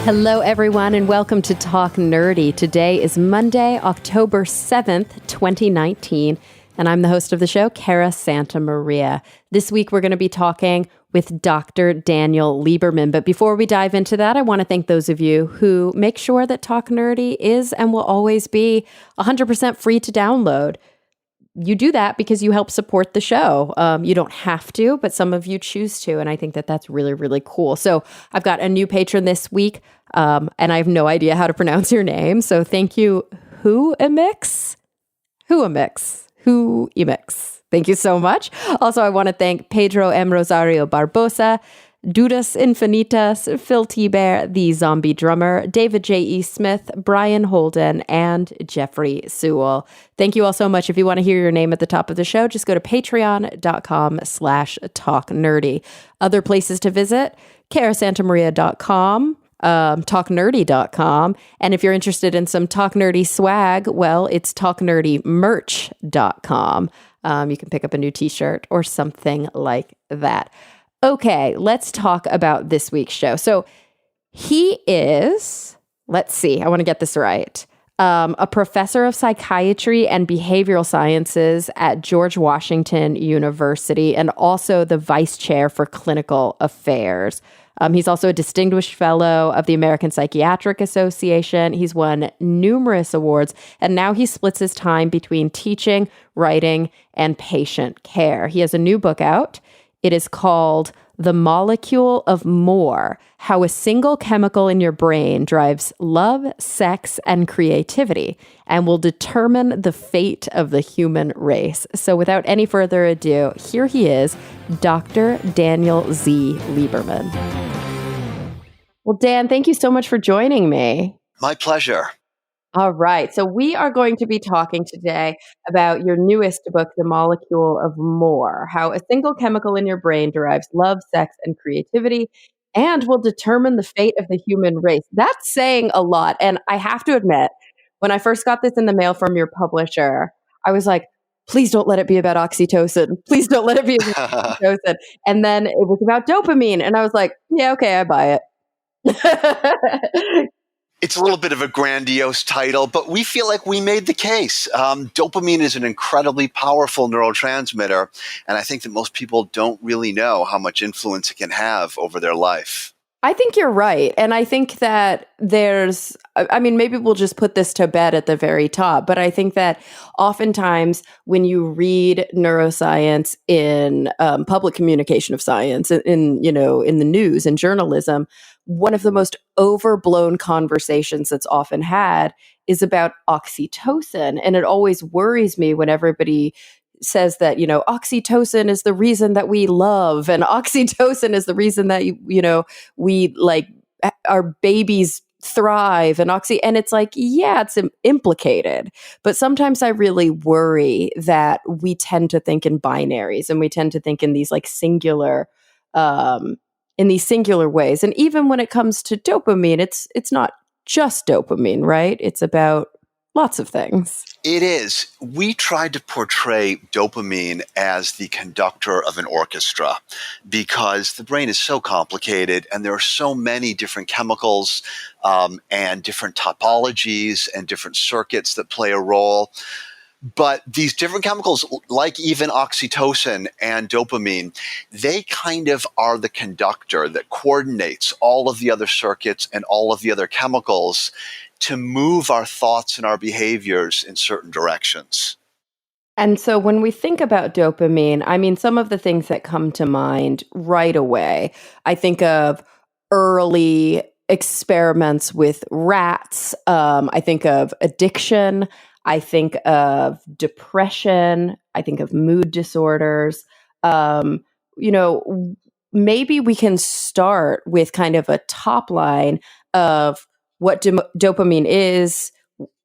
Hello, everyone, and welcome to Talk Nerdy. Today is Monday, October 7th, 2019, and I'm the host of the show, Cara Santa Maria. This week, we're going to be talking with Dr. Daniel Lieberman. But before we dive into that, I want to thank those of you who make sure that Talk Nerdy is and will always be 100% free to download. You do that because you help support the show. You don't have to, but some of you choose to. And I think that that's really, really cool. So I've got a new patron this week, and I have no idea how to pronounce your name. So thank you, Whoemix. Thank you so much. Also, I want to thank Pedro M. Rosario Barbosa, Dudas Infinitas, Phil T-Bear, The Zombie Drummer, David J.E. Smith, Brian Holden, and Jeffrey Sewell. Thank you all so much. If you want to hear your name at the top of the show, just go to patreon.com/talknerdy. Other places to visit, carasantamaria.com, talknerdy.com. And if you're interested in some Talk Nerdy swag, well, it's talknerdymerch.com. You can pick up a new t-shirt or something like that. Okay, let's talk about this week's show. So he is, let's see, I want to get this right, a professor of psychiatry and behavioral sciences at George Washington University and also the vice chair for clinical affairs. He's also a distinguished fellow of the American Psychiatric Association. He's won numerous awards, and now he splits his time between teaching, writing, and patient care. He has a new book out. It is called The Molecule of More: How a Single Chemical in Your Brain Drives Love, Sex, and Creativity and Will Determine the Fate of the Human Race. So without any further ado, here he is, Dr. Daniel Z. Lieberman. Well, Dan, thank you so much for joining me. My pleasure. All right. So we are going to be talking today about your newest book, The Molecule of More: How a Single Chemical in Your Brain Derives Love, Sex, and Creativity and Will Determine the Fate of the Human Race. That's saying a lot. And I have to admit, when I first got this in the mail from your publisher, I was like, please don't let it be about oxytocin. Please don't let it be about oxytocin. And then it was about dopamine. And I was like, yeah, okay, I buy it. It's a little bit of a grandiose title, but we feel like we made the case. Dopamine is an incredibly powerful neurotransmitter, and I think that most people don't really know how much influence it can have over their life. I think you're right. And I think that maybe we'll just put this to bed at the very top, but I think that oftentimes when you read neuroscience in public communication of science, in the news and journalism, one of the most overblown conversations that's often had is about oxytocin. And it always worries me when everybody says that, oxytocin is the reason that we love, and oxytocin is the reason that, we like our babies thrive, and it's like, yeah, it's implicated. But sometimes I really worry that we tend to think in binaries, and we tend to think in these like singular ways. And even when it comes to dopamine, it's not just dopamine, right? It's about lots of things. It is. We tried to portray dopamine as the conductor of an orchestra because the brain is so complicated and there are so many different chemicals and different topologies and different circuits that play a role. But these different chemicals, like even oxytocin and dopamine, they kind of are the conductor that coordinates all of the other circuits and all of the other chemicals to move our thoughts and our behaviors in certain directions. And so when we think about dopamine, some of the things that come to mind right away, I think of early experiments with rats. I think of addiction. I think of depression. I think of mood disorders. Maybe we can start with kind of a top line of what dopamine is,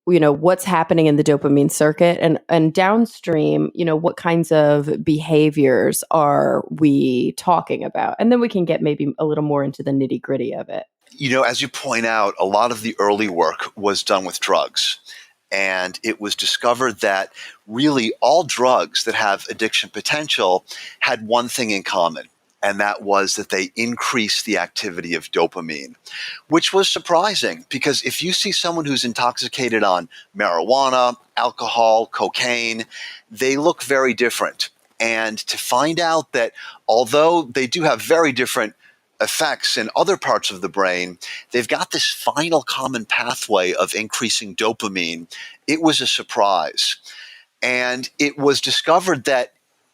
what's happening in the dopamine circuit, and downstream, what kinds of behaviors are we talking about? And then we can get maybe a little more into the nitty gritty of it. As you point out, a lot of the early work was done with drugs. And it was discovered that really all drugs that have addiction potential had one thing in common. and that was that they increased the activity of dopamine, which was surprising because if you see someone who's intoxicated on marijuana, alcohol, cocaine, they look very different. And to find out that although they do have very different effects in other parts of the brain, they've got this final common pathway of increasing dopamine, it was a surprise. And it was discovered that,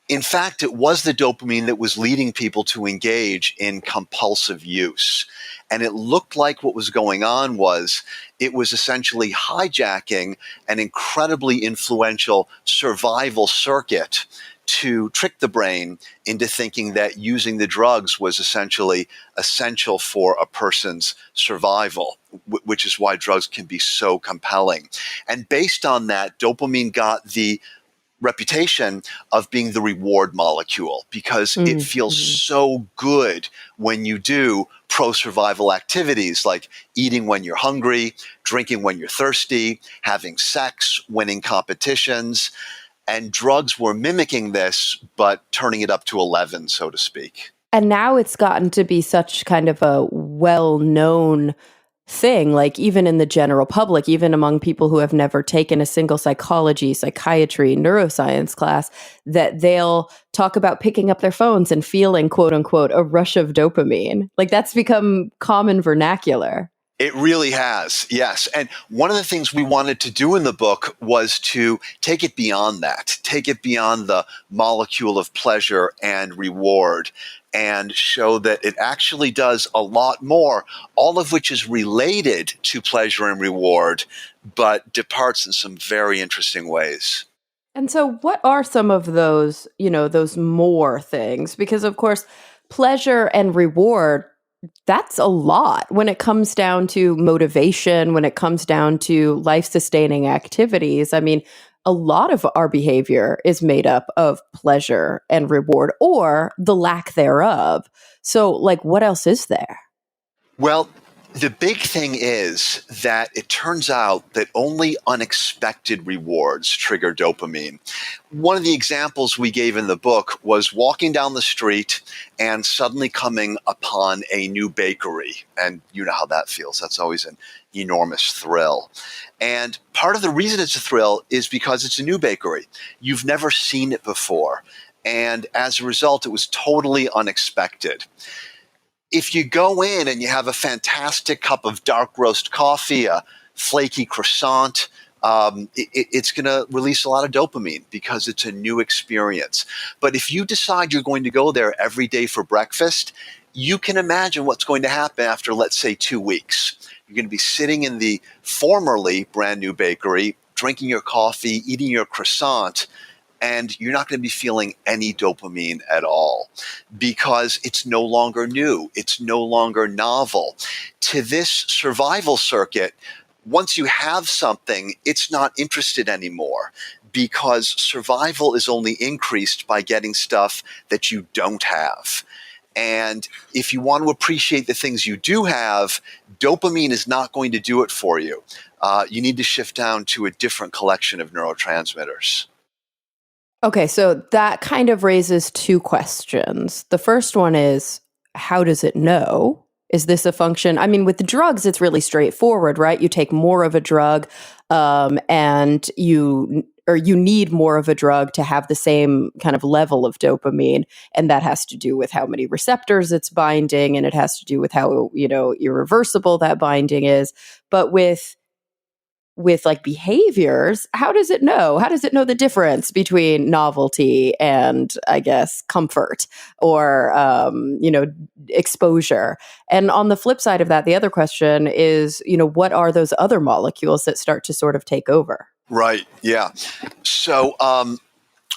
in fact, it was the dopamine that was leading people to engage in compulsive use. And it looked like what was going on was it was essentially hijacking an incredibly influential survival circuit to trick the brain into thinking that using the drugs was essentially essential for a person's survival, which is why drugs can be so compelling. And based on that, dopamine got the reputation of being the reward molecule because it feels so good when you do pro-survival activities like eating when you're hungry, drinking when you're thirsty, having sex, winning competitions. And drugs were mimicking this, but turning it up to 11, so to speak. And now it's gotten to be such kind of a well-known thing, like even in the general public, even among people who have never taken a single psychology, psychiatry, neuroscience class, that they'll talk about picking up their phones and feeling, quote unquote, a rush of dopamine. Like that's become common vernacular. It really has, yes. And one of the things we wanted to do in the book was to take it beyond that, take it beyond the molecule of pleasure and reward, and show that it actually does a lot more, all of which is related to pleasure and reward, but departs in some very interesting ways. And so what are some of those, those more things? Because of course, pleasure and reward, that's a lot when it comes down to motivation, when it comes down to life-sustaining activities. I mean, a lot of our behavior is made up of pleasure and reward or the lack thereof. So, like, what else is there? Well, the big thing is that it turns out that only unexpected rewards trigger dopamine. One of the examples we gave in the book was walking down the street and suddenly coming upon a new bakery. And you know how that feels. That's always an enormous thrill. And part of the reason it's a thrill is because it's a new bakery. You've never seen it before. And as a result, it was totally unexpected. If you go in and you have a fantastic cup of dark roast coffee, a flaky croissant, it's going to release a lot of dopamine because it's a new experience. But if you decide you're going to go there every day for breakfast, you can imagine what's going to happen after, let's say, 2 weeks. You're going to be sitting in the formerly brand new bakery, drinking your coffee, eating your croissant, and you're not going to be feeling any dopamine at all because it's no longer new. It's no longer novel. To this survival circuit, once you have something, it's not interested anymore because survival is only increased by getting stuff that you don't have. And if you want to appreciate the things you do have, dopamine is not going to do it for you. You need to shift down to a different collection of neurotransmitters. Okay, so that kind of raises two questions. The first one is, how does it know? Is this a function? I mean, with the drugs, it's really straightforward, right? You take more of a drug, and you need more of a drug to have the same kind of level of dopamine, and that has to do with how many receptors it's binding, and it has to do with how irreversible that binding is. But with like behaviors, how does it know? How does it know the difference between novelty and, I guess, comfort or, exposure? And on the flip side of that, the other question is, what are those other molecules that start to sort of take over? Right. Yeah. So,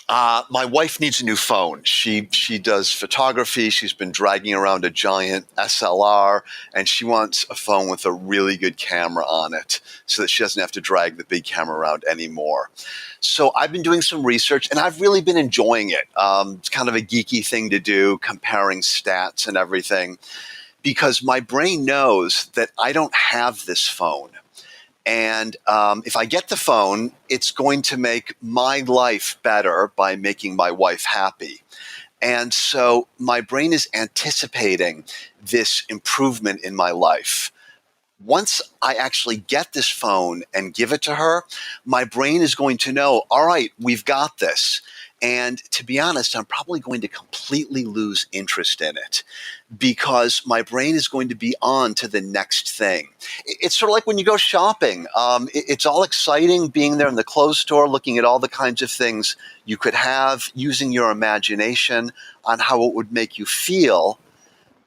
my wife needs a new phone. She does photography. She's been dragging around a giant SLR, and she wants a phone with a really good camera on it so that she doesn't have to drag the big camera around anymore. So I've been doing some research, and I've really been enjoying it. It's kind of a geeky thing to do, comparing stats and everything, because my brain knows that I don't have this phone. And if I get the phone, it's going to make my life better by making my wife happy. And so my brain is anticipating this improvement in my life. Once I actually get this phone and give it to her, my brain is going to know, all right, we've got this. And to be honest, I'm probably going to completely lose interest in it because my brain is going to be on to the next thing. It's sort of like when you go shopping. It's all exciting being there in the clothes store, looking at all the kinds of things you could have, using your imagination on how it would make you feel.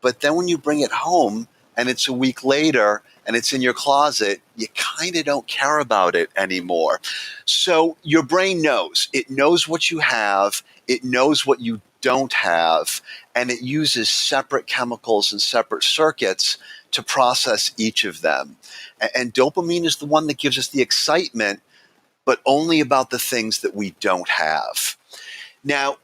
But then when you bring it home and it's a week later and it's in your closet, you kind of don't care about it anymore. So your brain knows. It knows what you have. It knows what you don't have. And it uses separate chemicals and separate circuits to process each of them. And dopamine is the one that gives us the excitement, but only about the things that we don't have. Now,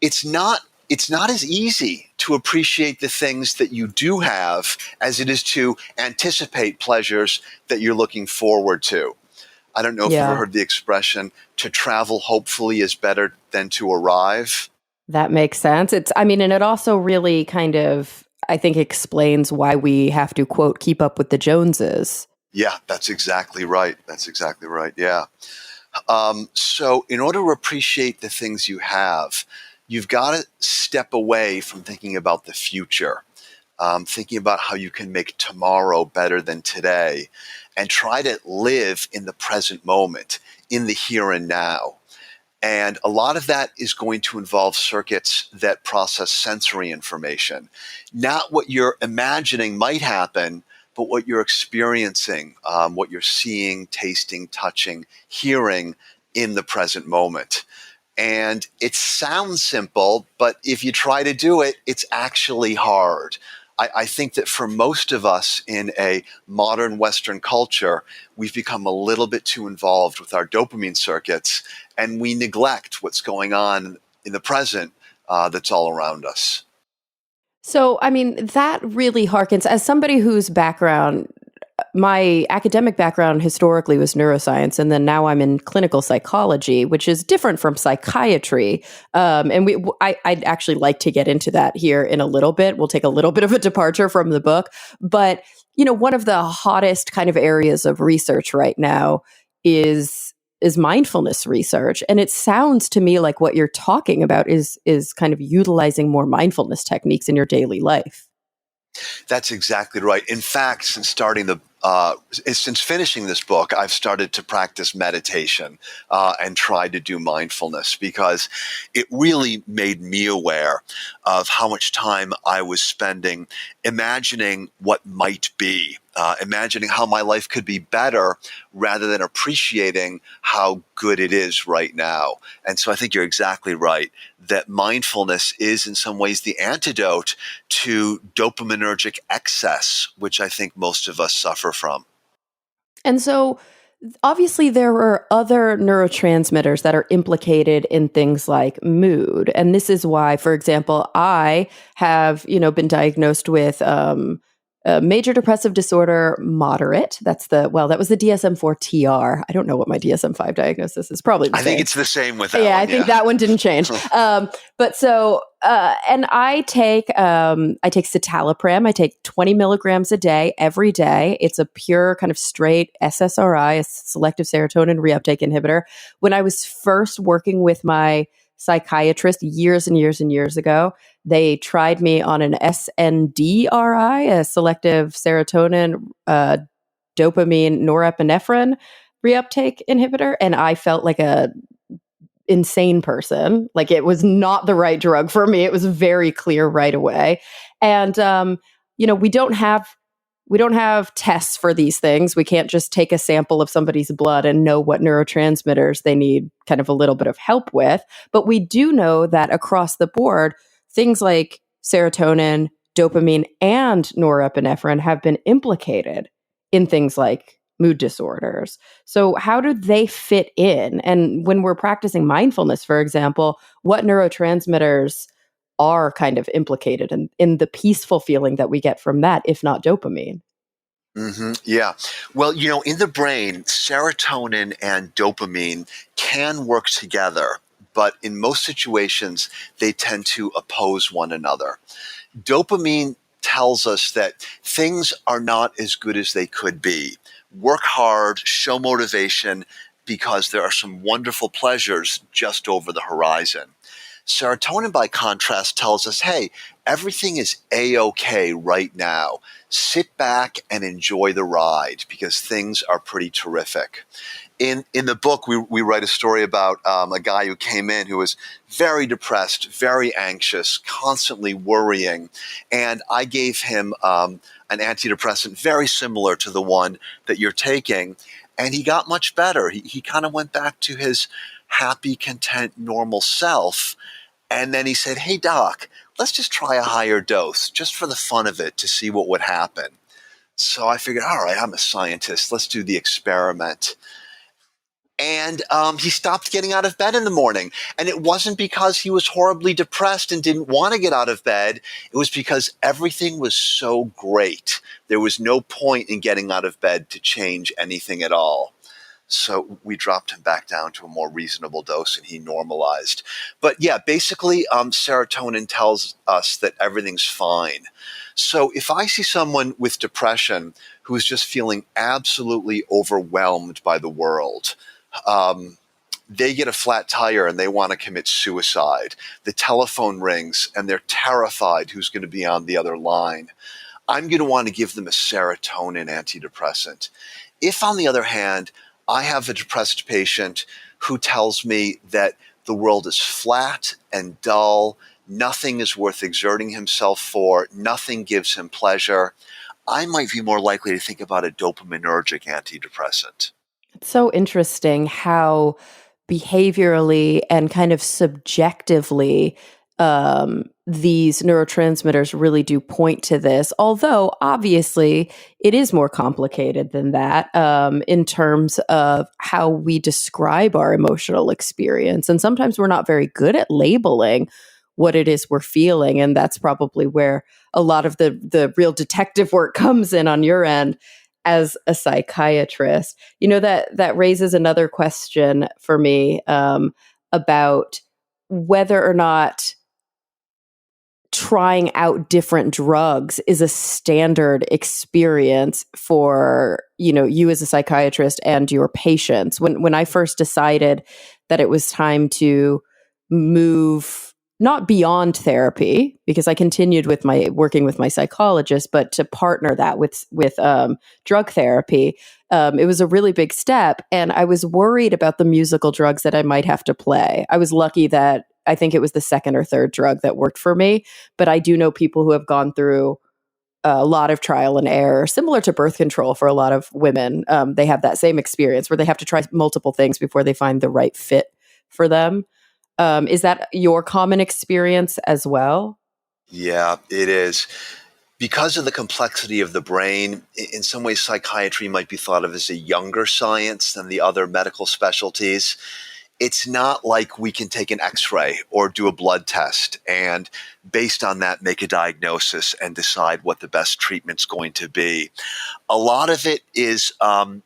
it's not as easy to appreciate the things that you do have as it is to anticipate pleasures that you're looking forward to. I don't know if you've ever heard the expression, to travel hopefully is better than to arrive. That makes sense. And it also really kind of, I think, explains why we have to, quote, keep up with the Joneses. Yeah, that's exactly right. Yeah. So in order to appreciate the things you have, you've got to step away from thinking about the future, thinking about how you can make tomorrow better than today, and try to live in the present moment, in the here and now. And a lot of that is going to involve circuits that process sensory information, not what you're imagining might happen, but what you're experiencing, what you're seeing, tasting, touching, hearing in the present moment. And it sounds simple, but if you try to do it, it's actually hard. I think that for most of us in a modern Western culture, we've become a little bit too involved with our dopamine circuits, and we neglect what's going on in the present that's all around us. So, that really harkens, as somebody whose background, my academic background historically was neuroscience, and then now I'm in clinical psychology, which is different from psychiatry. I'd actually like to get into that here in a little bit. We'll take a little bit of a departure from the book, but one of the hottest kind of areas of research right now is mindfulness research, and it sounds to me like what you're talking about is kind of utilizing more mindfulness techniques in your daily life. That's exactly right. In fact, since finishing this book, I've started to practice meditation and try to do mindfulness because it really made me aware of how much time I was spending imagining what might be, imagining how my life could be better rather than appreciating how good it is right now. And so I think you're exactly right that mindfulness is in some ways the antidote to dopaminergic excess, which I think most of us suffer from. And so obviously there are other neurotransmitters that are implicated in things like mood. And this is why, for example, I have, been diagnosed with major depressive disorder, moderate. That was the DSM-4 TR. I don't know what my DSM-5 diagnosis is. Probably the same. I think it's the same with that one. I think that one didn't change. But so, and I take citalopram. I take 20 milligrams a day, every day. It's a pure kind of straight SSRI, a selective serotonin reuptake inhibitor. When I was first working with my psychiatrist years and years and years ago, they tried me on an SNDRI, a selective serotonin, dopamine, norepinephrine reuptake inhibitor, and I felt like a insane person. Like it was not the right drug for me. It was very clear right away. And we don't have tests for these things. We can't just take a sample of somebody's blood and know what neurotransmitters they need kind of a little bit of help with. But we do know that across the board, things like serotonin, dopamine, and norepinephrine have been implicated in things like mood disorders. So how do they fit in? And when we're practicing mindfulness, for example, what neurotransmitters are kind of implicated in the peaceful feeling that we get from that, if not dopamine? Mm-hmm. Yeah. Well, in the brain, serotonin and dopamine can work together, but in most situations, they tend to oppose one another. Dopamine tells us that things are not as good as they could be. Work hard, show motivation, because there are some wonderful pleasures just over the horizon. Serotonin, by contrast, tells us, hey, everything is A-okay right now. Sit back and enjoy the ride because things are pretty terrific. In the book, we write a story about a guy who came in who was very depressed, very anxious, constantly worrying. And I gave him an antidepressant very similar to the one that you're taking. And he got much better. He kind of went back to his happy, content, normal self. And then he said, hey, doc, let's just try a higher dose just for the fun of it to see what would happen. So I figured, all right, I'm a scientist. Let's do the experiment. And he stopped getting out of bed in the morning. And it wasn't because he was horribly depressed and didn't want to get out of bed. It was because everything was so great. There was no point in getting out of bed to change anything at all. So we dropped him back down to a more reasonable dose and he normalized. But yeah, basically serotonin tells us that everything's fine. So if I see someone with depression who is just feeling absolutely overwhelmed by the world, they get a flat tire and they want to commit suicide. The telephone rings and they're terrified who's going to be on the other line. I'm going to want to give them a serotonin antidepressant. If, on the other hand, I have a depressed patient who tells me that the world is flat and dull, nothing is worth exerting himself for, nothing gives him pleasure, I might be more likely to think about a dopaminergic antidepressant. It's so interesting how behaviorally and kind of subjectively these neurotransmitters really do point to this, although obviously it is more complicated than that in terms of how we describe our emotional experience. And sometimes we're not very good at labeling what it is we're feeling. And that's probably where a lot of the real detective work comes in on your end as a psychiatrist. You know, that raises another question for me about whether or not trying out different drugs is a standard experience for, you know, you as a psychiatrist and your patients. When I first decided that it was time to move not beyond therapy, because I continued with my working with my psychologist, but to partner that with drug therapy, it was a really big step. And I was worried about the musical drugs that I might have to play. I was lucky that I think it was the second or third drug that worked for me. But I do know people who have gone through a lot of trial and error, similar to birth control for a lot of women. They have that same experience where they have to try multiple things before they find the right fit for them. Is that your common experience as well? Yeah, it is. Because of the complexity of the brain, in some ways, psychiatry might be thought of as a younger science than the other medical specialties. It's not like we can take an X-ray or do a blood test and based on that make a diagnosis and decide what the best treatment's going to be. A lot of it is kind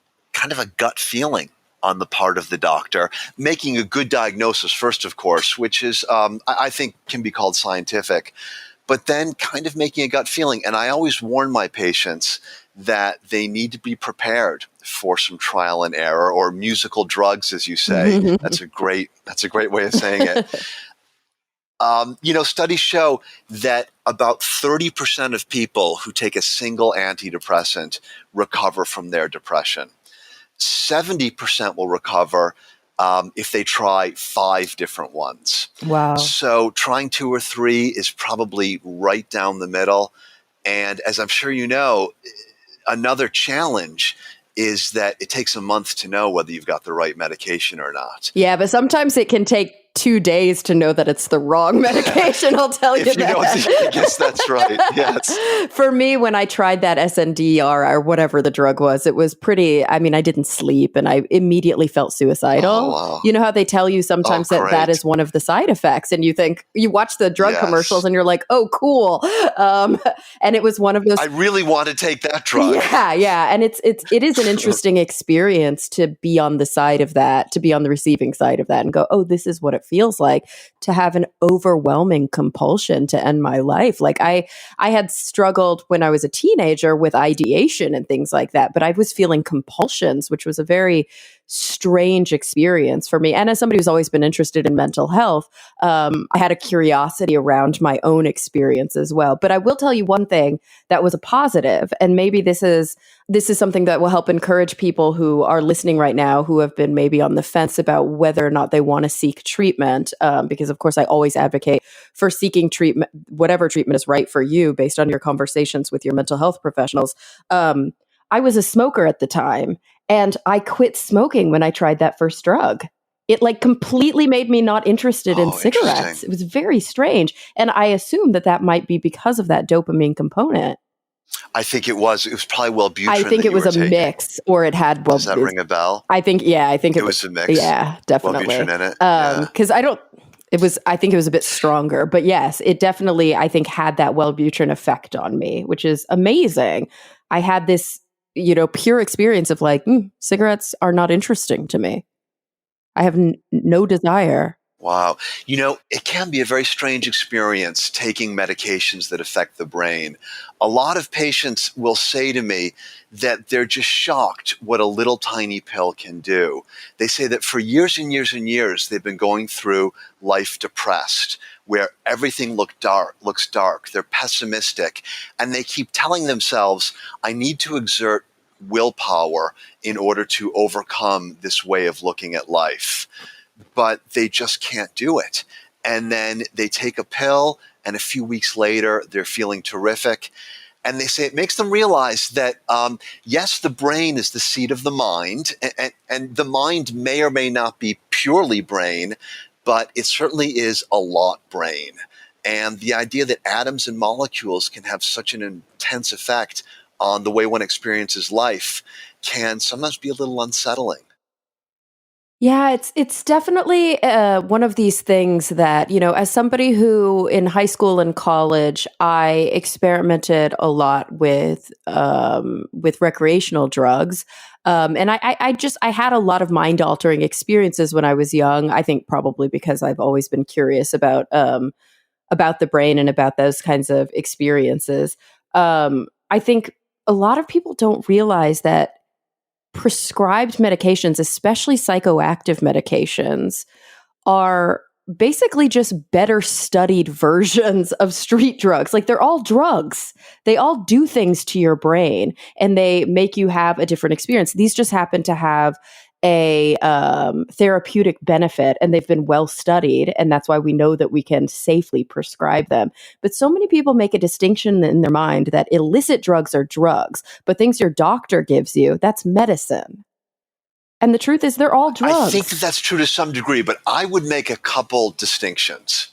of a gut feeling on the part of the doctor, making a good diagnosis first, of course, which is, I think, can be called scientific, but then kind of making a gut feeling. And I always warn my patients that they need to be prepared for some trial and error or musical drugs, as you say. That's a great way of saying it. Studies show that about 30% of people who take a single antidepressant recover from their depression. 70% will recover if they try 5 different ones. Wow. So trying 2 or 3 is probably right down the middle. And as I'm sure you know, another challenge is that it takes a month to know whether you've got the right medication or not. Yeah, but sometimes it can take 2 days to know that it's the wrong medication. I'll tell you that. I guess that's right. Yes. For me, when I tried that SNDR or whatever the drug was, it was pretty, I mean, I didn't sleep and I immediately felt suicidal. Oh, wow. You know how they tell you sometimes that is one of the side effects and you think, you watch the drug commercials and you're like, oh, cool. And it was one of those. I really want to take that drug. Yeah. And it is an interesting experience to be on the side of that, to be on the receiving side of that and go, oh, this is what it feels like to have an overwhelming compulsion to end my life. Like I had struggled when I was a teenager with ideation and things like that, but I was feeling compulsions, which was a very strange experience for me. And as somebody who's always been interested in mental health, I had a curiosity around my own experience as well. But I will tell you one thing that was a positive, and maybe this is something that will help encourage people who are listening right now who have been maybe on the fence about whether or not they want to seek treatment. Because of course, I always advocate for seeking treatment, whatever treatment is right for you based on your conversations with your mental health professionals. I was a smoker at the time, and I quit smoking when I tried that first drug. It like completely made me not interested in cigarettes. It was very strange. And I assume that might be because of that dopamine component. I think it was probably Wellbutrin. I think it was a mix, or it had. Does that ring a bell? I think it was a mix. Yeah, definitely. Wellbutrin in it. Because I think it was a bit stronger, but yes, it definitely, I think, had that Wellbutrin effect on me, which is amazing. I had this, pure experience of like, cigarettes are not interesting to me. I have no desire. Wow. It can be a very strange experience taking medications that affect the brain. A lot of patients will say to me that they're just shocked what a little tiny pill can do. They say that for years and years and years, they've been going through life depressed, where everything looks dark. They're pessimistic, and they keep telling themselves, I need to exert willpower in order to overcome this way of looking at life. But they just can't do it. And then they take a pill, and a few weeks later, they're feeling terrific. And they say it makes them realize that, yes, the brain is the seat of the mind, and the mind may or may not be purely brain, but it certainly is a lot brain. And the idea that atoms and molecules can have such an intense effect on the way one experiences life can sometimes be a little unsettling. Yeah, it's definitely one of these things that, as somebody who in high school and college, I experimented a lot with recreational drugs. And I had a lot of mind altering experiences when I was young. I think probably because I've always been curious about the brain and about those kinds of experiences. I think a lot of people don't realize that prescribed medications, especially psychoactive medications, are basically just better studied versions of street drugs. Like they're all drugs. They all do things to your brain and they make you have a different experience. These just happen to have a therapeutic benefit, and they've been well studied, and that's why we know that we can safely prescribe them. But so many people make a distinction in their mind that illicit drugs are drugs, but things your doctor gives you, that's medicine. And the truth is they're all drugs. I think that's true to some degree, but I would make a couple distinctions.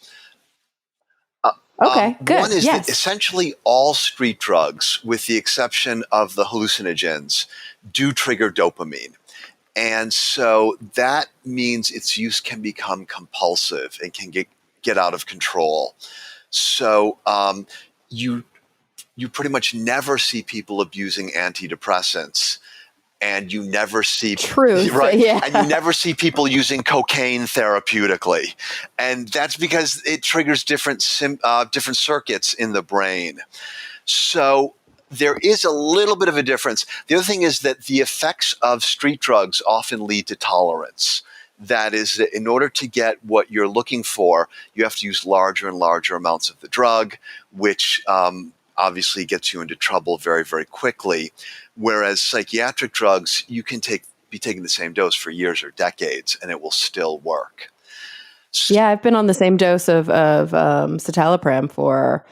Okay, good. One is yes. that essentially all street drugs, with the exception of the hallucinogens, do trigger dopamine. And so that means its use can become compulsive and can get out of control. So you pretty much never see people abusing antidepressants, and you never see right, yeah. And you never see people using cocaine therapeutically, and that's because it triggers different circuits in the brain. So there is a little bit of a difference. The other thing is that the effects of street drugs often lead to tolerance. That is, that in order to get what you're looking for, you have to use larger and larger amounts of the drug, which obviously gets you into trouble very, very quickly. Whereas psychiatric drugs, you can be taking the same dose for years or decades, and it will still work. Yeah, I've been on the same dose of citalopram for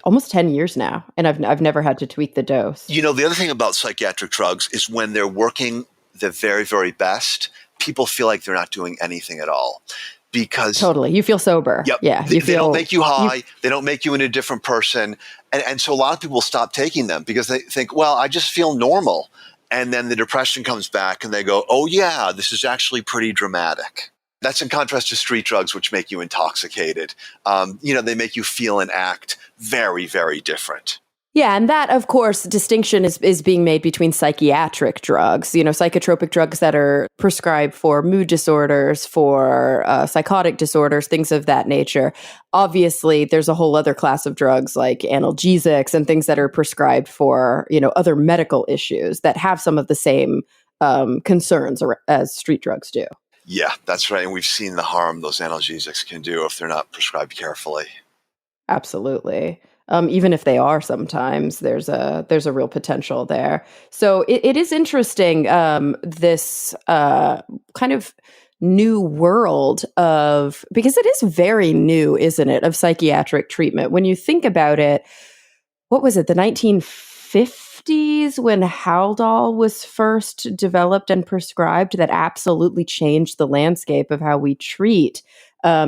almost 10 years now, and I've never had to tweak the dose. The other thing about psychiatric drugs is when they're working the very, very best, people feel like they're not doing anything at all. Because totally, you feel sober. Yep, yeah, they don't make you high. They don't make you into a different person, and so a lot of people stop taking them because they think, well, I just feel normal, and then the depression comes back, and they go, oh yeah, this is actually pretty dramatic. That's in contrast to street drugs, which make you intoxicated. They make you feel and act very, very different. Yeah, and that, of course, distinction is being made between psychiatric drugs, psychotropic drugs that are prescribed for mood disorders, for psychotic disorders, things of that nature. Obviously, there's a whole other class of drugs like analgesics and things that are prescribed for, other medical issues that have some of the same concerns as street drugs do. Yeah, that's right. And we've seen the harm those analgesics can do if they're not prescribed carefully. Absolutely. Even if they are, sometimes there's a real potential there. So it is interesting, this kind of new world of, because it is very new, isn't it, of psychiatric treatment. When you think about it, what was it, the 1950s when Haldol was first developed and prescribed, that absolutely changed the landscape of how we treat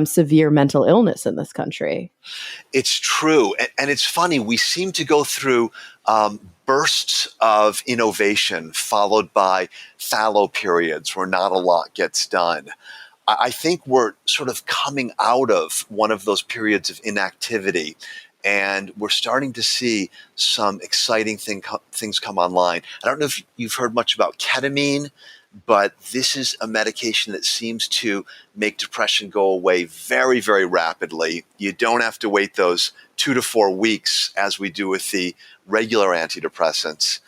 severe mental illness in this country. It's true. And it's funny, we seem to go through bursts of innovation followed by fallow periods where not a lot gets done. I think we're sort of coming out of one of those periods of inactivity, and we're starting to see some exciting things come online. I don't know if you've heard much about ketamine, but this is a medication that seems to make depression go away very, very rapidly. You don't have to wait those 2 to 4 weeks as we do with the regular antidepressants.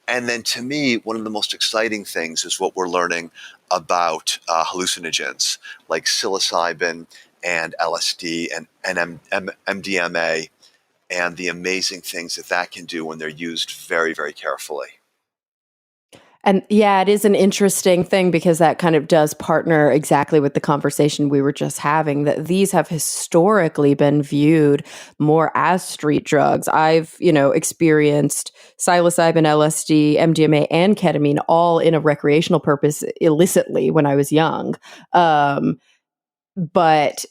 And then to me, one of the most exciting things is what we're learning about hallucinogens like psilocybin and LSD and MDMA, and the amazing things that can do when they're used very, very carefully. And yeah, it is an interesting thing because that kind of does partner exactly with the conversation we were just having, that these have historically been viewed more as street drugs. I've, experienced psilocybin, LSD, MDMA, and ketamine all in a recreational purpose illicitly when I was young. But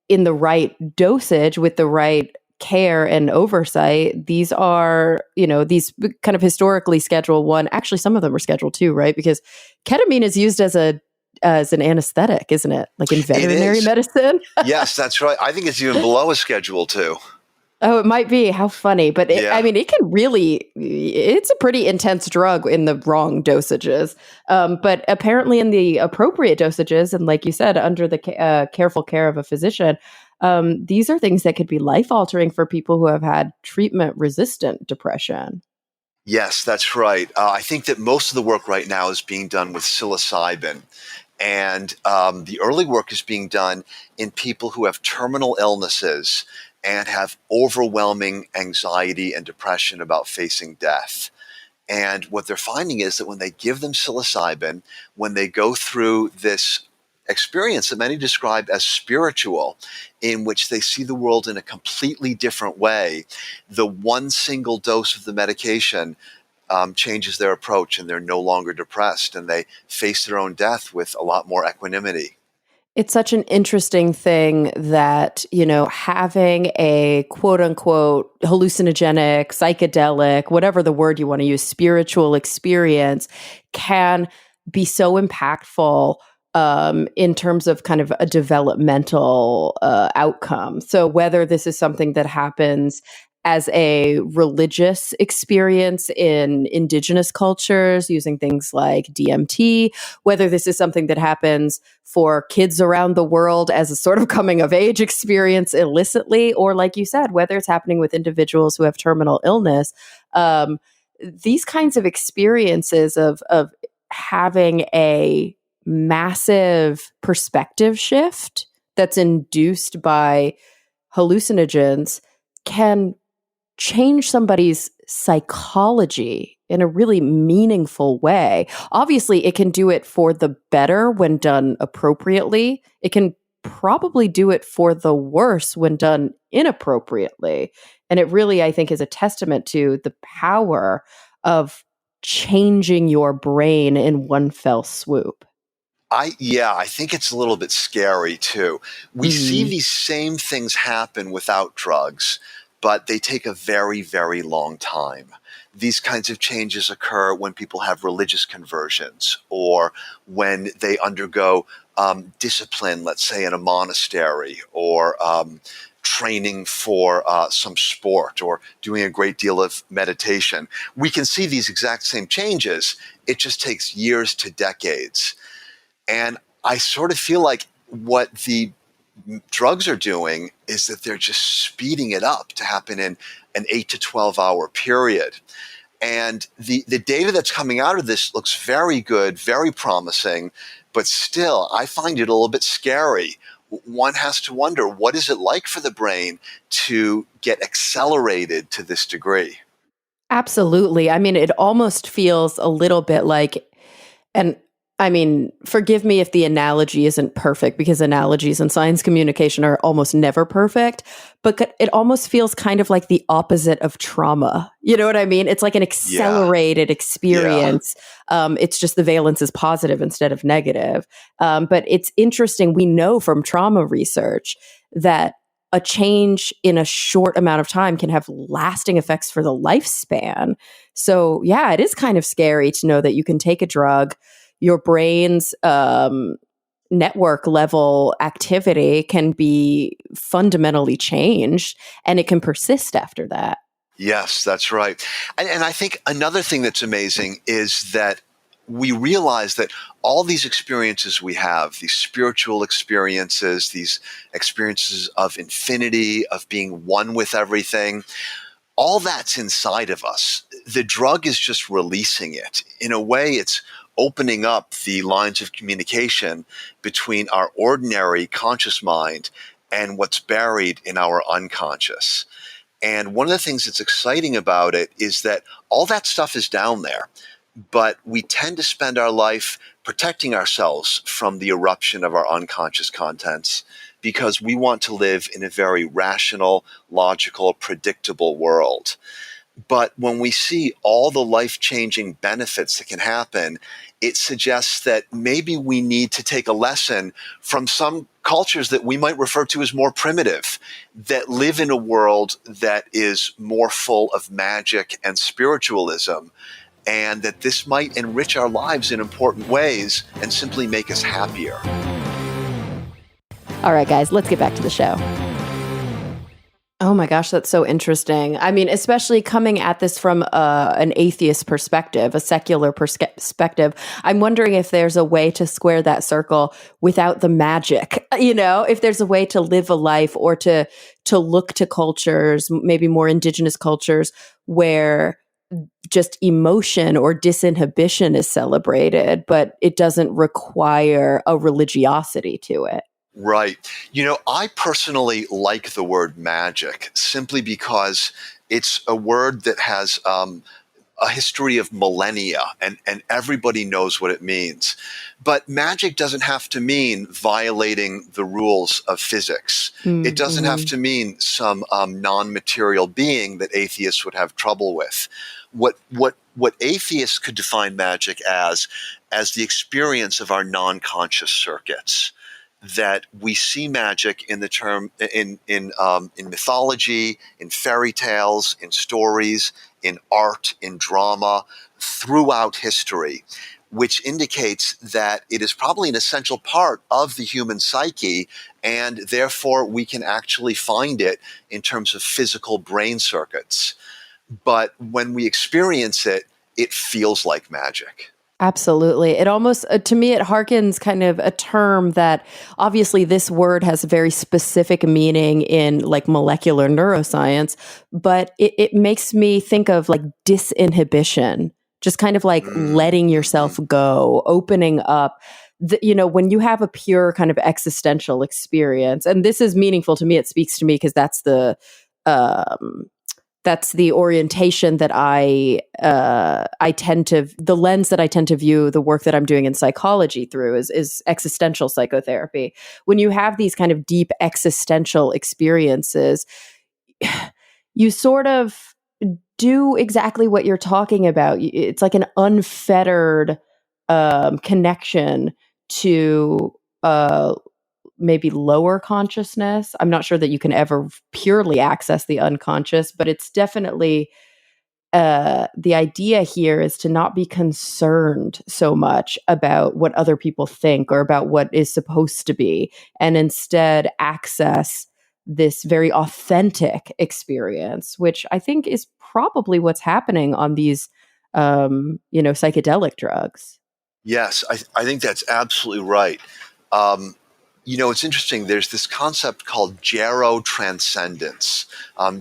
in the right dosage, with the right care and oversight, these are, these kind of historically Schedule 1. Actually, some of them are Schedule 2, right? Because ketamine is used as an anesthetic, isn't it? Like in veterinary medicine. Yes, that's right. I think it's even below a Schedule 2. Oh, it might be. How funny. But Yeah. it can really, it's a pretty intense drug in the wrong dosages. But apparently in the appropriate dosages, and like you said, under the careful care of a physician, these are things that could be life altering for people who have had treatment resistant depression. Yes, that's right. I think that most of the work right now is being done with psilocybin. And the early work is being done in people who have terminal illnesses and have overwhelming anxiety and depression about facing death. And what they're finding is that when they give them psilocybin, when they go through this experience that many describe as spiritual, in which they see the world in a completely different way, the one single dose of the medication changes their approach, and they're no longer depressed, and they face their own death with a lot more equanimity. It's such an interesting thing that, having a quote unquote hallucinogenic, psychedelic, whatever the word you want to use, spiritual experience can be so impactful in terms of kind of a developmental outcome. So whether this is something that happens as a religious experience in indigenous cultures using things like DMT, whether this is something that happens for kids around the world as a sort of coming of age experience illicitly, or like you said, whether it's happening with individuals who have terminal illness, these kinds of experiences of having a massive perspective shift that's induced by hallucinogens can change somebody's psychology in a really meaningful way. Obviously, it can do it for the better when done appropriately. It can probably do it for the worse when done inappropriately. And it really, I think, is a testament to the power of changing your brain in one fell swoop. I think it's a little bit scary too. We see these same things happen without drugs, but they take a very, very long time. These kinds of changes occur when people have religious conversions, or when they undergo discipline, let's say in a monastery, or training for some sport or doing a great deal of meditation. We can see these exact same changes. It just takes years to decades. And I sort of feel like what the drugs are doing is that they're just speeding it up to happen in an 8 to 12 hour period. And the data that's coming out of this looks very good, very promising, but still, I find it a little bit scary. One has to wonder, what is it like for the brain to get accelerated to this degree? Absolutely. I mean, it almost feels a little bit like, and I mean, forgive me if the analogy isn't perfect, because analogies in science communication are almost never perfect, but it almost feels kind of like the opposite of trauma. You know what I mean? It's like an accelerated experience. It's just the valence is positive instead of negative. But it's interesting. We know from trauma research that a change in a short amount of time can have lasting effects for the lifespan. So yeah, it is kind of scary to know that you can take a drug, your brain's network level activity can be fundamentally changed, and it can persist after that. Yes, that's right. And I think another thing that's amazing is that we realize that all these experiences we have, these spiritual experiences, these experiences of infinity, of being one with everything, all that's inside of us. The drug is just releasing it. In a way, it's opening up the lines of communication between our ordinary conscious mind and what's buried in our unconscious. And one of the things that's exciting about it is that all that stuff is down there, but we tend to spend our life protecting ourselves from the eruption of our unconscious contents because we want to live in a very rational, logical, predictable world. But when we see all the life-changing benefits that can happen, it suggests that maybe we need to take a lesson from some cultures that we might refer to as more primitive, that live in a world that is more full of magic and spiritualism, and that this might enrich our lives in important ways and simply make us happier. All right, guys, let's get back to the show. Oh my gosh, that's so interesting. I mean, especially coming at this from an atheist perspective, a secular perspective, I'm wondering if there's a way to square that circle without the magic, you know, if there's a way to live a life or to look to cultures, maybe more indigenous cultures, where just emotion or disinhibition is celebrated, but it doesn't require a religiosity to it. Right. You know, I personally like the word magic simply because it's a word that has a history of millennia and everybody knows what it means. But magic doesn't have to mean violating the rules of physics. It doesn't have to mean some non-material being that atheists would have trouble with. What atheists could define magic as the experience of our non-conscious circuits. That we see magic in the term in mythology, in fairy tales, in stories, in art, in drama, throughout history, which indicates that it is probably an essential part of the human psyche, and therefore we can actually find it in terms of physical brain circuits. But when we experience it, it feels like magic. Absolutely. It almost, to me, it harkens kind of a term that obviously this word has a very specific meaning in like molecular neuroscience, but it makes me think of like disinhibition, just kind of like letting yourself go, opening up. You know, when you have a pure kind of existential experience, and this is meaningful to me, it speaks to me because that's the orientation that I tend to, the lens that I tend to view the work that I'm doing in psychology through is existential psychotherapy. When you have these kind of deep existential experiences, you sort of do exactly what you're talking about. It's like an unfettered connection to maybe lower consciousness. I'm not sure that you can ever purely access the unconscious, but it's definitely the idea here is to not be concerned so much about what other people think or about what is supposed to be, and instead access this very authentic experience, which I think is probably what's happening on these, psychedelic drugs. Yes, I think that's absolutely right. Um, it's interesting. There's this concept called gerotranscendence,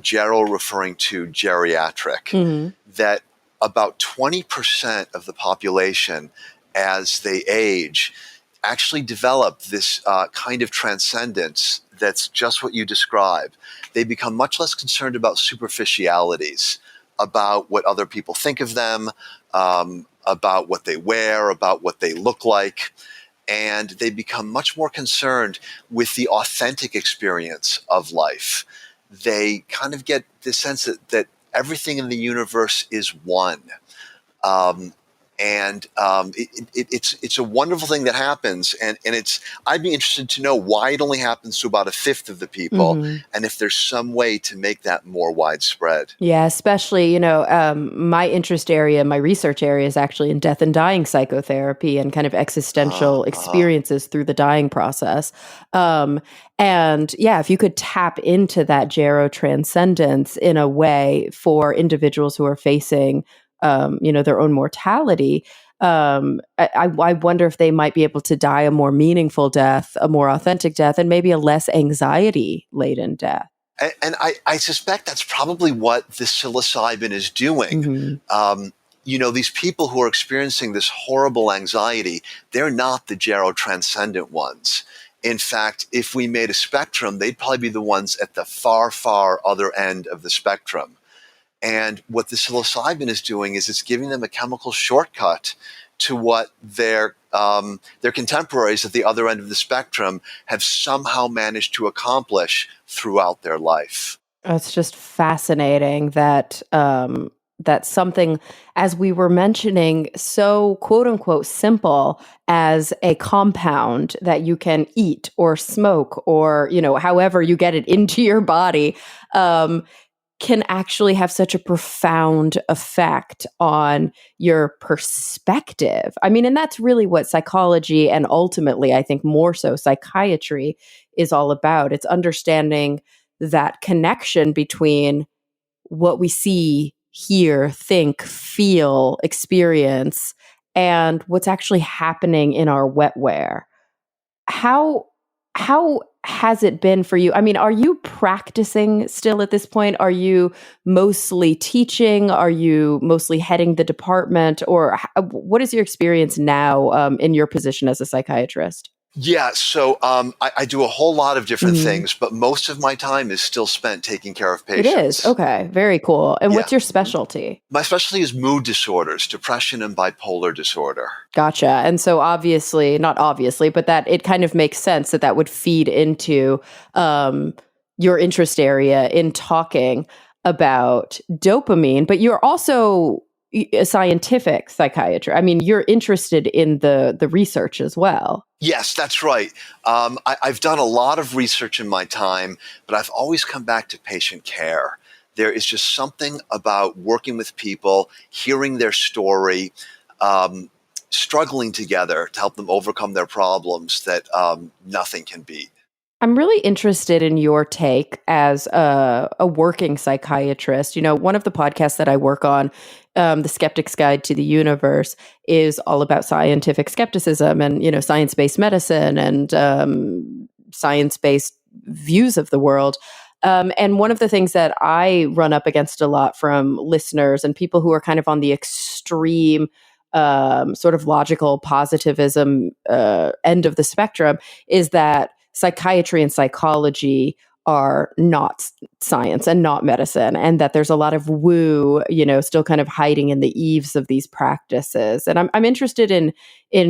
gero referring to geriatric, Hmm. that about 20% of the population as they age actually develop this kind of transcendence that's just what you describe. They become much less concerned about superficialities, about what other people think of them, about what they wear, about what they look like. And they become much more concerned with the authentic experience of life. They kind of get this sense that everything in the universe is one. Um, it's a wonderful thing that happens, and I'd be interested to know why it only happens to about a fifth of the people, Hmm. and if there's some way to make that more widespread. Yeah, especially, my interest area, my research area is actually in death and dying psychotherapy and kind of existential Uh-huh. experiences through the dying process. Um, and yeah, if you could tap into that gero transcendence in a way for individuals who are facing, their own mortality, I wonder if they might be able to die a more meaningful death, a more authentic death, and maybe a less anxiety laden death. And I suspect that's probably what the psilocybin is doing. Hmm. Um, these people who are experiencing this horrible anxiety, they're not the gerotranscendent ones. In fact, if we made a spectrum, they'd probably be the ones at the far, far other end of the spectrum. And what the psilocybin is doing is it's giving them a chemical shortcut to what their contemporaries at the other end of the spectrum have somehow managed to accomplish throughout their life. It's just fascinating that that something, as we were mentioning, so quote unquote simple as a compound that you can eat or smoke or however you get it into your body, um, can actually have such a profound effect on your perspective. I mean, and that's really what psychology and ultimately, I think more so psychiatry is all about. It's understanding that connection between what we see, hear, think, feel, experience, and what's actually happening in our wetware. How has it been for you? I mean, are you practicing still at this point? Are you mostly teaching? Are you mostly heading the department? Or what is your experience now in your position as a psychiatrist? Yeah, so I do a whole lot of different Mhm. things, but most of my time is still spent taking care of It is. patients. Okay. Very cool. And Yeah. what's your Mhm. specialty? My specialty is mood disorders, depression and bipolar disorder. Gotcha. And so obviously, not obviously, but that it kind of makes sense that that would feed into um, your interest area in talking about dopamine. But you're also a scientific psychiatrist. I mean, you're interested in the research as well. Yes, that's right. I've done a lot of research in my time, but I've always come back to patient care. There is just something about working with people, hearing their story, um, struggling together to help them overcome their problems that nothing can beat. I'm really interested in your take as a working psychiatrist. One of the podcasts that I work on, The Skeptic's Guide to the Universe, is all about scientific skepticism and, science based medicine and science based views of the world. And one of the things that I run up against a lot from listeners and people who are kind of on the extreme sort of logical positivism end of the spectrum is that psychiatry and psychology are not science and not medicine, and that there's a lot of woo, still kind of hiding in the eaves of these practices. And I'm interested in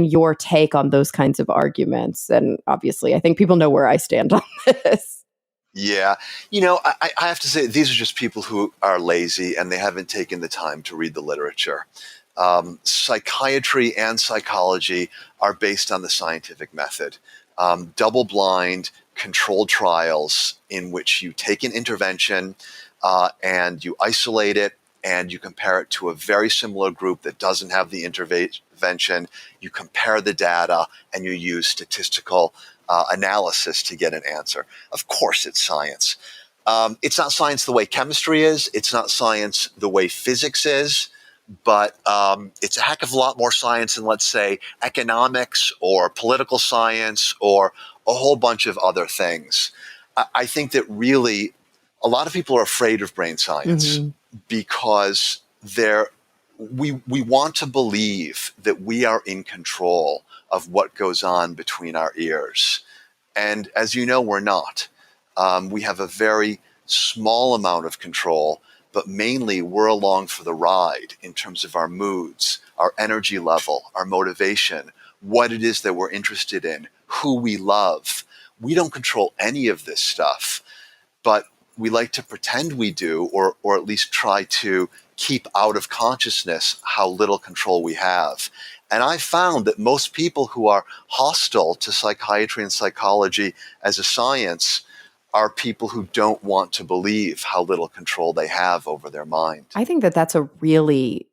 your take on those kinds of arguments. And obviously, I think people know where I stand on this. Yeah. I have to say, these are just people who are lazy and they haven't taken the time to read the literature. Psychiatry and psychology are based on the scientific method. Double blind, controlled trials in which you take an intervention and you isolate it and you compare it to a very similar group that doesn't have the intervention. You compare the data and you use statistical analysis to get an answer. Of course, it's science. It's not science the way chemistry is. It's not science the way physics is. But it's a heck of a lot more science than, let's say, economics or political science or a whole bunch of other things. I think that really a lot of people are afraid of brain science because we want to believe that we are in control of what goes on between our ears. And as you know, we're not. We have a very small amount of control, but mainly we're along for the ride in terms of our moods, our energy level, our motivation, what it is that we're interested in, who we love. We don't control any of this stuff, but we like to pretend we do, or at least try to keep out of consciousness how little control we have. And I found that most people who are hostile to psychiatry and psychology as a science are people who don't want to believe how little control they have over their mind. I think that that's a really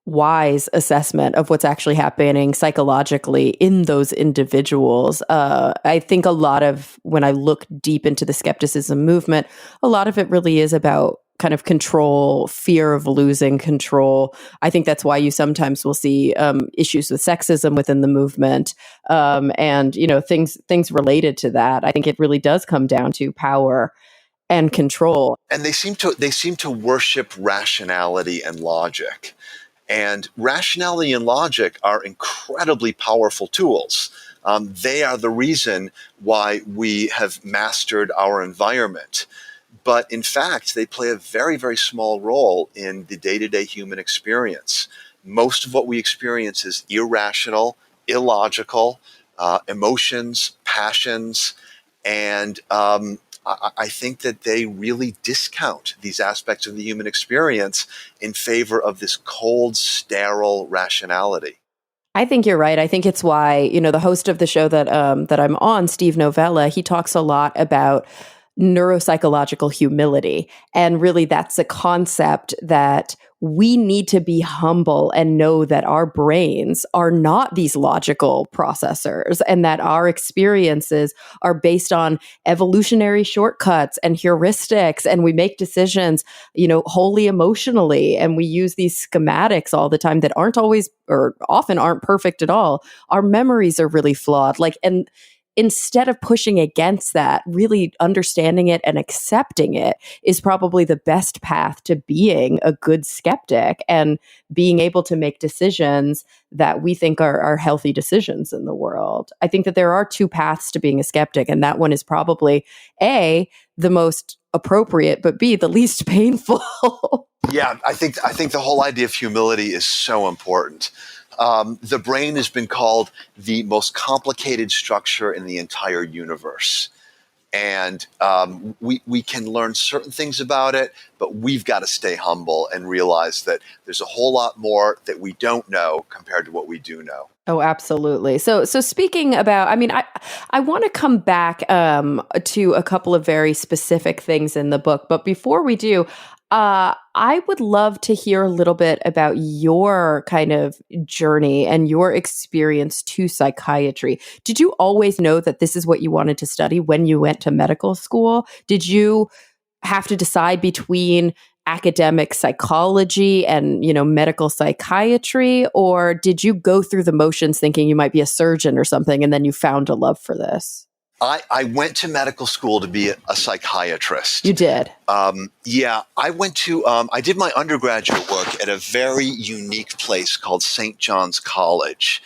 wise assessment of what's actually happening psychologically in those individuals. I think a lot of, when I look deep into the skepticism movement, a lot of it really is about kind of control, fear of losing control. I think that's why you sometimes will see issues with sexism within the movement, and things related to that. I think it really does come down to power and control. And they seem to worship rationality and logic. And rationality and logic are incredibly powerful tools. They are the reason why we have mastered our environment. But in fact, they play a very, very small role in the day-to-day human experience. Most of what we experience is irrational, illogical, emotions, passions, and I think that they really discount these aspects of the human experience in favor of this cold, sterile rationality. I think you're right. I think it's why, the host of the show that I'm on, Steve Novella, he talks a lot about neuropsychological humility. And really, that's a concept that we need to be humble and know that our brains are not these logical processors, and that our experiences are based on evolutionary shortcuts and heuristics. And we make decisions, wholly emotionally. And we use these schematics all the time that aren't always, or often aren't perfect at all. Our memories are really flawed. And instead of pushing against that, really understanding it and accepting it is probably the best path to being a good skeptic and being able to make decisions that we think are healthy decisions in the world. I think that there are two paths to being a skeptic, and that one is probably A, the most appropriate, but B, the least painful. Yeah, I think the whole idea of humility is so important. The brain has been called the most complicated structure in the entire universe. And we can learn certain things about it, but we've got to stay humble and realize that there's a whole lot more that we don't know compared to what we do know. Oh, absolutely. So speaking about, I want to come back to a couple of very specific things in the book. But before we do, I would love to hear a little bit about your kind of journey and your experience to psychiatry. Did you always know that this is what you wanted to study when you went to medical school? Did you have to decide between academic psychology and, medical psychiatry? Or did you go through the motions thinking you might be a surgeon or something, and then you found a love for this? I went to medical school to be a psychiatrist. You did? Yeah, I did my undergraduate work at a very unique place called St. John's College.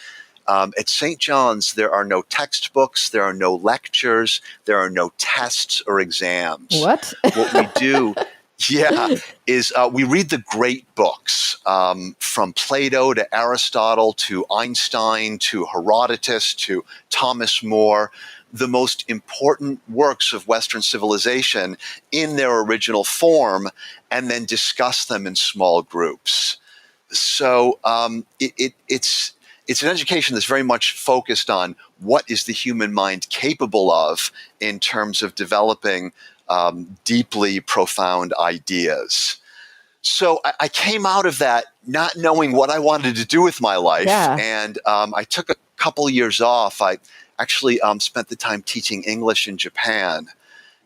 At St. John's, there are no textbooks, there are no lectures, there are no tests or exams. What? What we do, is we read the great books, from Plato to Aristotle to Einstein to Herodotus to Thomas More, the most important works of Western civilization in their original form, and then discuss them in small groups. So it's an education that's very much focused on what is the human mind capable of in terms of developing deeply profound ideas. So I came out of that not knowing what I wanted to do with my life. Yeah. And I took a couple years off. I actually spent the time teaching English in Japan.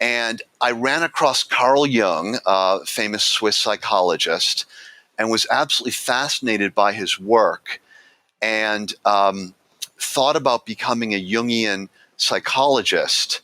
And I ran across Carl Jung, a famous Swiss psychologist, and was absolutely fascinated by his work and thought about becoming a Jungian psychologist.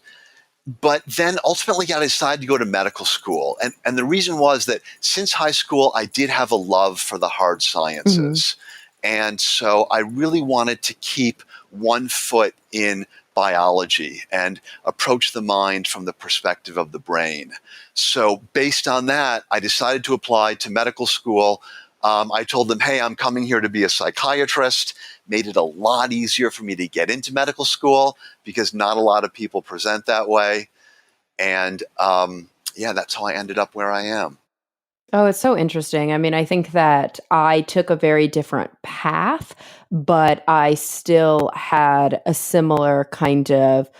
But then ultimately I decided to go to medical school. And the reason was that since high school, I did have a love for the hard sciences. And so I really wanted to keep one foot in biology and approach the mind from the perspective of the brain. So based on that, I decided to apply to medical school. I told them, hey, I'm coming here to be a psychiatrist. Made it a lot easier for me to get into medical school because not a lot of people present that way. And yeah, that's how I ended up where I am. Oh, it's so interesting. I mean, I think that I took a very different path, but I still had a similar kind of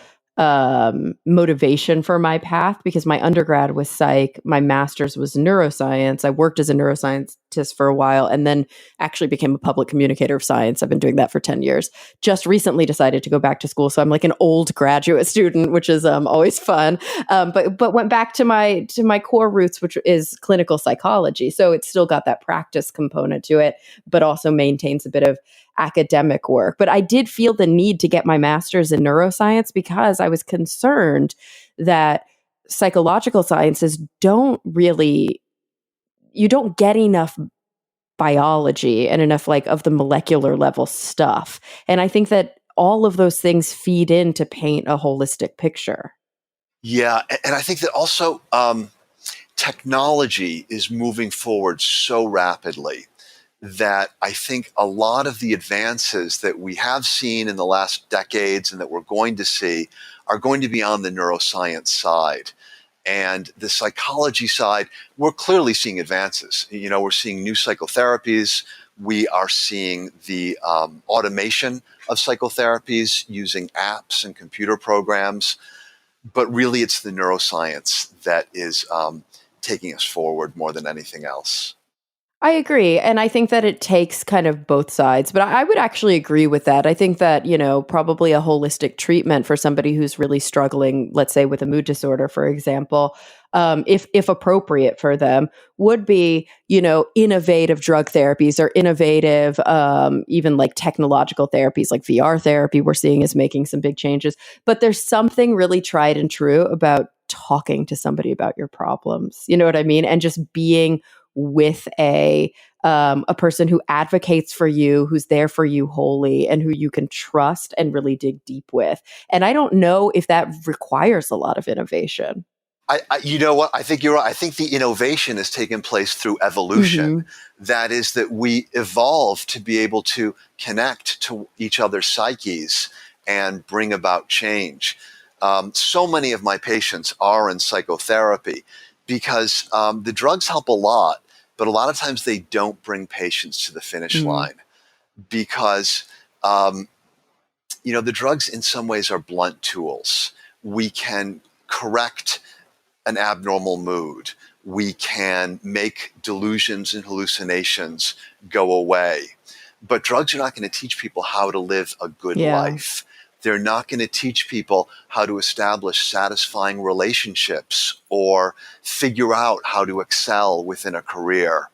motivation for my path because my undergrad was psych, my master's was neuroscience. I worked as a neuroscientist for a while and then actually became a public communicator of science. I've been doing that for 10 years. Just recently decided to go back to school. So I'm like an old graduate student, which is always fun. But went back to my core roots, which is clinical psychology. So it's still got that practice component to it, but also maintains a bit of academic work. But I did feel the need to get my master's in neuroscience because I was concerned that psychological sciences you don't get enough biology and enough like of the molecular level stuff. And I think that all of those things feed in to paint a holistic picture. Yeah. And I think that also technology is moving forward so rapidly that I think a lot of the advances that we have seen in the last decades and that we're going to see are going to be on the neuroscience side. And the psychology side, we're clearly seeing advances. You know, we're seeing new psychotherapies. We are seeing the automation of psychotherapies using apps and computer programs. But really, it's the neuroscience that is taking us forward more than anything else. I agree. And I think that it takes kind of both sides, but I would actually agree with that. I think that, probably a holistic treatment for somebody who's really struggling, let's say with a mood disorder, for example, if appropriate for them, would be, innovative drug therapies or innovative, even like technological therapies like VR therapy we're seeing is making some big changes. But there's something really tried and true about talking to somebody about your problems. You know what I mean? And just being with a person who advocates for you, who's there for you wholly, and who you can trust and really dig deep with. And I don't know if that requires a lot of innovation. You know what? I think you're right. I think the innovation has taken place through evolution. That is, that we evolve to be able to connect to each other's psyches and bring about change. So many of my patients are in psychotherapy because the drugs help a lot, but a lot of times they don't bring patients to the finish line because, the drugs in some ways are blunt tools. We can correct an abnormal mood. We can make delusions and hallucinations go away. But drugs are not going to teach people how to live a good life. They're not going to teach people how to establish satisfying relationships or figure out how to excel within a career.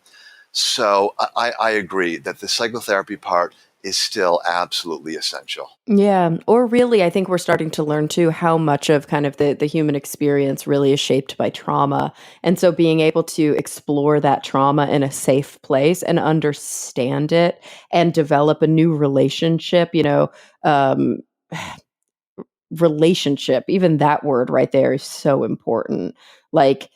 So I agree that the psychotherapy part is still absolutely essential. Yeah. Or really, I think we're starting to learn too how much of kind of the human experience really is shaped by trauma. And so being able to explore that trauma in a safe place and understand it and develop a new relationship, um, relationship, even that word right there is so important. Like,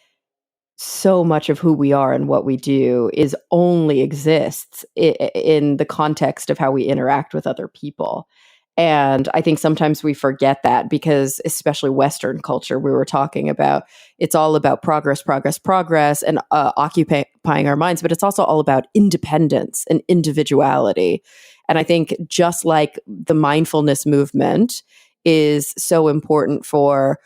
so much of who we are and what we do is only exists in the context of how we interact with other people. And I think sometimes we forget that because, especially Western culture, we were talking about, it's all about progress, progress, progress, and occupying our minds, but it's also all about independence and individuality. And I think just like the mindfulness movement is so important for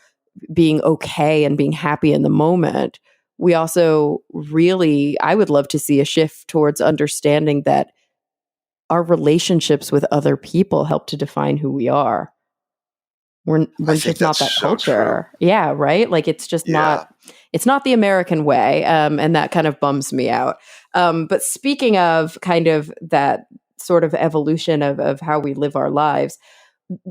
being okay and being happy in the moment, we also really, I would love to see a shift towards understanding that our relationships with other people help to define who we are. I We're think just not that's that so true. culture. Yeah, right? Like it's just Yeah. it's not the American way. And that kind of bums me out. But speaking of kind of that sort of evolution of how we live our lives,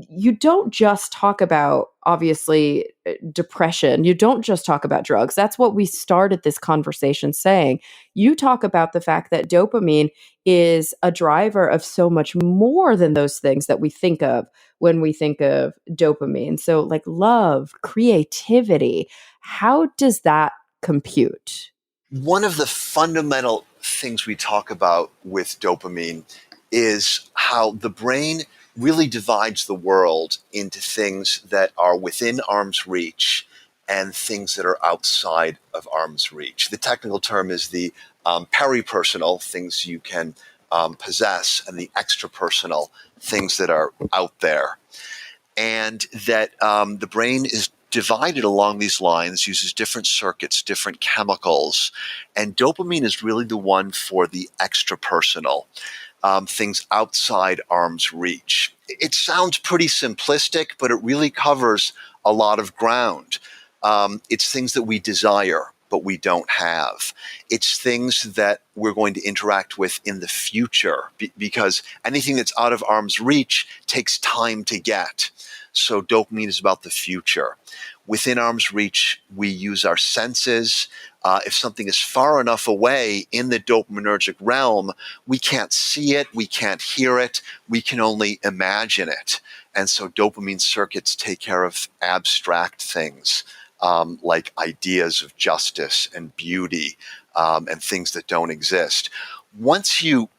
you don't just talk about obviously depression. You don't just talk about drugs. That's what we started this conversation saying. You talk about the fact that dopamine is a driver of so much more than those things that we think of when we think of dopamine. So, like love, creativity, how does that compute? One of the fundamental things we talk about with dopamine is how the brain really divides the world into things that are within arm's reach and things that are outside of arm's reach. The technical term is the peripersonal, things you can possess, and the extrapersonal, things that are out there. And that the brain is divided along these lines, uses different circuits, different chemicals, and dopamine is really the one for the extrapersonal, things outside arm's reach. It sounds pretty simplistic, but it really covers a lot of ground. It's things that we desire, but we don't have. It's things that we're going to interact with in the future because anything that's out of arm's reach takes time to get. So dopamine is about the future. Within arm's reach, we use our senses. If something is far enough away in the dopaminergic realm, we can't see it, we can't hear it, we can only imagine it. And so dopamine circuits take care of abstract things like ideas of justice and beauty and things that don't exist. Once you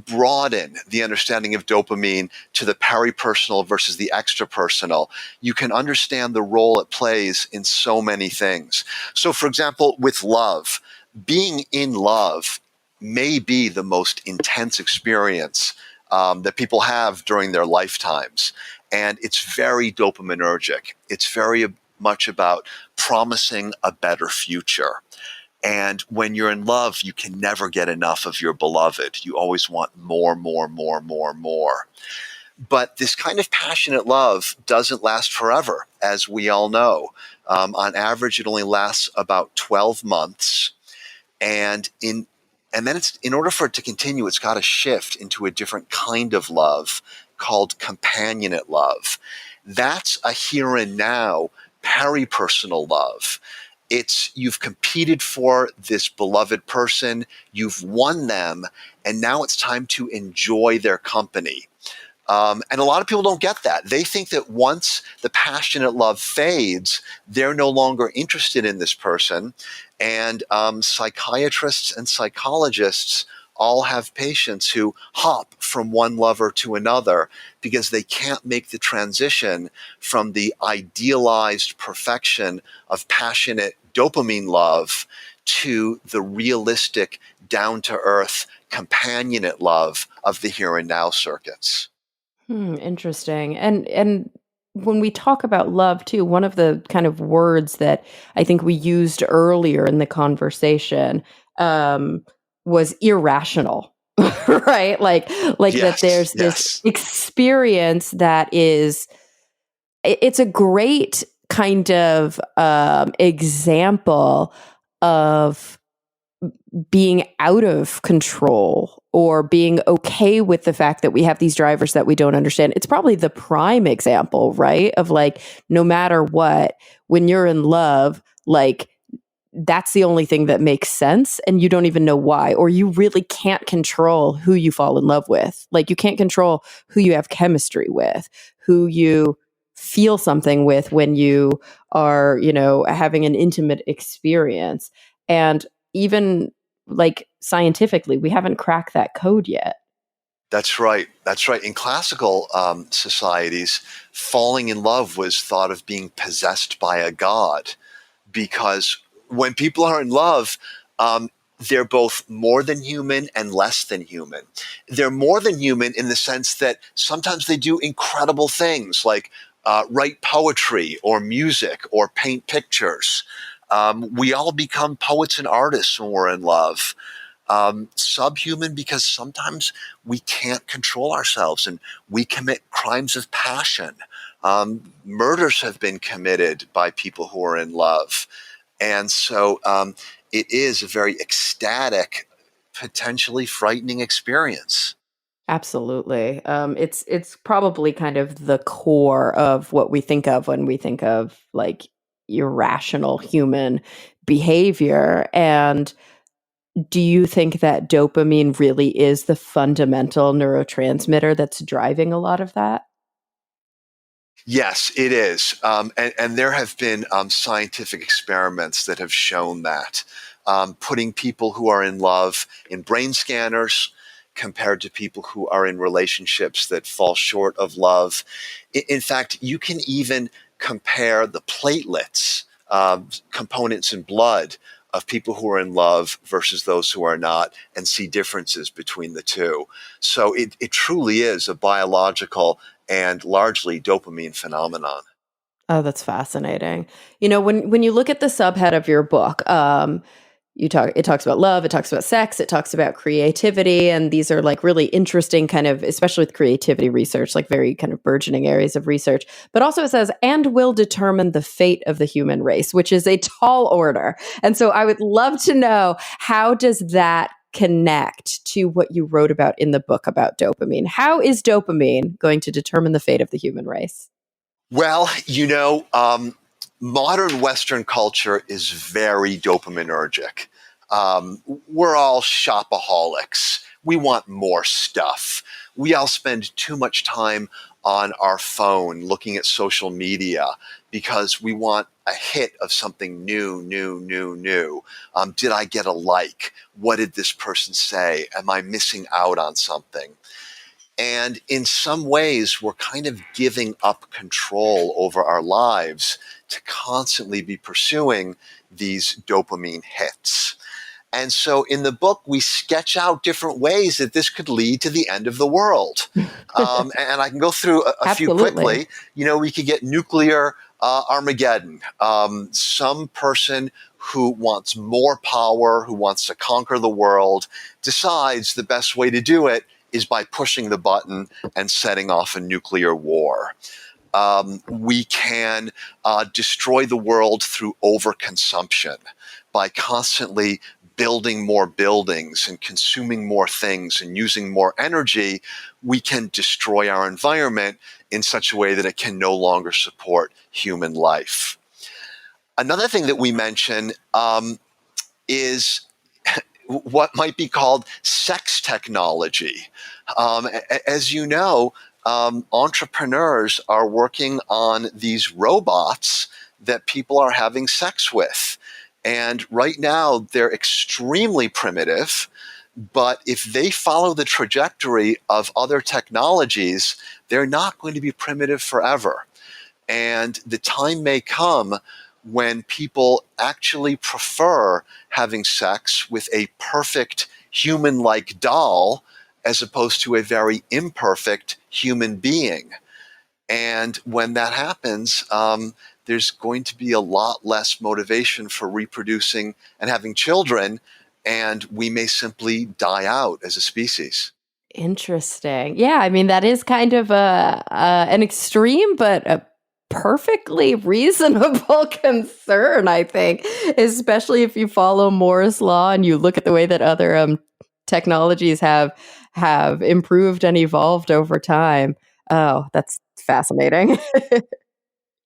broaden the understanding of dopamine to the peripersonal versus the extrapersonal, you can understand the role it plays in so many things. So, for example, with love, being in love may be the most intense experience that people have during their lifetimes. And it's very dopaminergic. It's very much about promising a better future. And when you're in love, you can never get enough of your beloved. You always want more, more, more, more, more. But this kind of passionate love doesn't last forever, as we all know. On average, it only lasts about 12 months. And then in order for it to continue, it's got to shift into a different kind of love called companionate love. That's a here and now peripersonal love. It's you've competed for this beloved person, you've won them, and now it's time to enjoy their company. And a lot of people don't get that. They think that once the passionate love fades, they're no longer interested in this person. And psychiatrists and psychologists all have patients who hop from one lover to another because they can't make the transition from the idealized perfection of passionate dopamine love to the realistic, down-to-earth, companionate love of the here and now circuits. Interesting. And when we talk about love too, one of the kind of words that I think we used earlier in the conversation was irrational, right? Like that Yes, there's this yes. experience that is it's a great kind of example of being out of control or being okay with the fact that we have these drivers that we don't understand. It's probably the prime example, right? Of like, no matter what, when you're in love, like, that's the only thing that makes sense and you don't even know why, or you really can't control who you fall in love with. Like, you can't control who you have chemistry with, who you feel something with when you are, having an intimate experience. And even like scientifically, we haven't cracked that code yet. That's right. That's right. In classical societies, falling in love was thought of being possessed by a god because when people are in love, they're both more than human and less than human. They're more than human in the sense that sometimes they do incredible things like write poetry or music or paint pictures. We all become poets and artists when we're in love. Subhuman because sometimes we can't control ourselves and we commit crimes of passion. Murders have been committed by people who are in love. And so it is a very ecstatic, potentially frightening experience. Absolutely. It's probably kind of the core of what we think of when we think of like irrational human behavior. And do you think that dopamine really is the fundamental neurotransmitter that's driving a lot of that? Yes, it is. And there have been scientific experiments that have shown that. Putting people who are in love in brain scanners compared to people who are in relationships that fall short of love. In fact, you can even compare the platelets, components in blood of people who are in love versus those who are not, and see differences between the two. So it truly is a biological and largely dopamine phenomenon. Oh, that's fascinating. You know, when you look at the subhead of your book, it talks about love, it talks about sex, it talks about creativity, and these are like really interesting kind of, especially with creativity research, like very kind of burgeoning areas of research. But also it says, and will determine the fate of the human race, which is a tall order. And so I would love to know, how does that connect to what you wrote about in the book about dopamine? How is dopamine going to determine the fate of the human race? Well, modern Western culture is very dopaminergic. We're all shopaholics. We want more stuff. We all spend too much time on our phone looking at social media because we want a hit of something new, new, new, new. Did I get a like? What did this person say? Am I missing out on something? And in some ways, we're kind of giving up control over our lives to constantly be pursuing these dopamine hits. And so in the book, we sketch out different ways that this could lead to the end of the world. And I can go through a few Absolutely. quickly. We could get nuclear Armageddon. Some person who wants more power, who wants to conquer the world, decides the best way to do it is by pushing the button and setting off a nuclear war. We can destroy the world through overconsumption by constantly building more buildings and consuming more things and using more energy. We can destroy our environment in such a way that it can no longer support human life. Another thing that we mention is what might be called sex technology. As you know, entrepreneurs are working on these robots that people are having sex with. And right now, they're extremely primitive. But if they follow the trajectory of other technologies, they're not going to be primitive forever. And the time may come when people actually prefer having sex with a perfect human-like doll as opposed to a very imperfect human being. And when that happens, there's going to be a lot less motivation for reproducing and having children, and we may simply die out as a species. Interesting. Yeah, I mean that is kind of a an extreme, but a perfectly reasonable concern, I think, especially if you follow Moore's law and you look at the way that other technologies have improved and evolved over time. Oh, that's fascinating.